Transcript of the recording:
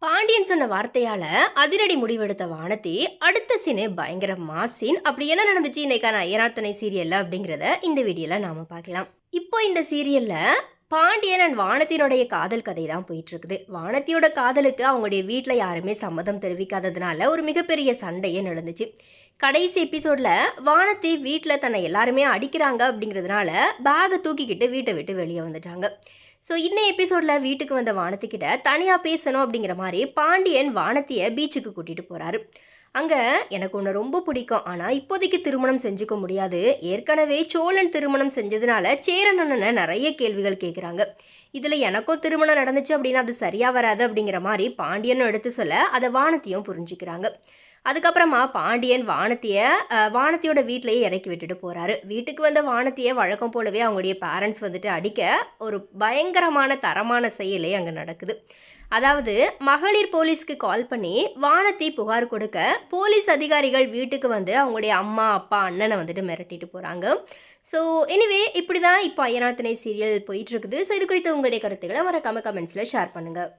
பாண்டியன் சொன்ன வார்த்தையால அதிரடி முடிவெடுத்த வானதி அடுத்த சீனு பயங்கர மாசின். அப்படி என்ன நடந்துச்சு இன்னைக்கான ஐயனார் துணை சீரியல்ல அப்படிங்கிறத இந்த வீடியோல நாம பார்க்கலாம். இப்போ இந்த சீரியல்ல பாண்டியன் அண்ட் வானத்தினுடைய காதல் கதை தான் போயிட்டு இருக்குது. வானத்தியோட காதலுக்கு அவங்களுடைய வீட்டில் யாருமே சம்மதம் தெரிவிக்காததுனால ஒரு மிகப்பெரிய சண்டையே நடந்துச்சு. கடைசி எபிசோட்ல வானத்தி வீட்டில் தன்னை எல்லாருமே அடிக்கிறாங்க அப்படிங்கிறதுனால பேகை தூக்கிக்கிட்டு வீட்டை விட்டு வெளியே வந்துட்டாங்க. ஸோ இன்னும் எபிசோடில் வீட்டுக்கு வந்த வானத்திக்கிட்ட தனியாக பேசணும் அப்படிங்கிற மாதிரி பாண்டியன் வானத்தியை பீச்சுக்கு கூட்டிகிட்டு போகிறாரு. அங்கே எனக்கு ஒன்று ரொம்ப பிடிக்கும், ஆனால் இப்போதைக்கு திருமணம் செஞ்சுக்க முடியாது. ஏற்கனவே சோழன் திருமணம் செஞ்சதுனால சேரன் அண்ணனை நிறைய கேள்விகள் கேட்குறாங்க. இதில் எனக்கும் திருமணம் நடந்துச்சு அப்படின்னா அது சரியாக வராது அப்படிங்கிற மாதிரி பாண்டியனும் எடுத்து சொல்ல அதை வானத்தியும் புரிஞ்சுக்கிறாங்க. அதுக்கப்புறமா பாண்டியன் வானத்தியோட வீட்டிலேயே இறக்கி விட்டுட்டு போகிறாரு. வீட்டுக்கு வந்த வானத்தியை வழக்கம் போலவே அவங்களுடைய பேரண்ட்ஸ் வந்துட்டு அடிக்க ஒரு பயங்கரமான தரமான செயலே அங்கே நடக்குது. அதாவது மகளிர் போலீஸ்க்கு கால் பண்ணி வானத்தி புகார் கொடுக்க போலீஸ் அதிகாரிகள் வீட்டுக்கு வந்து அவங்களுடைய அம்மா அப்பா அண்ணனை வந்துட்டு மிரட்டிட்டு போகிறாங்க. ஸோ எனிவே இப்படி தான் இப்போ ஐயனார் துணை சீரியல் போயிட்டுருக்குது. ஸோ இது குறித்து உங்களுடைய கருத்துக்களை மறக்காம கமெண்ட்ஸில் ஷேர் பண்ணுங்கள்.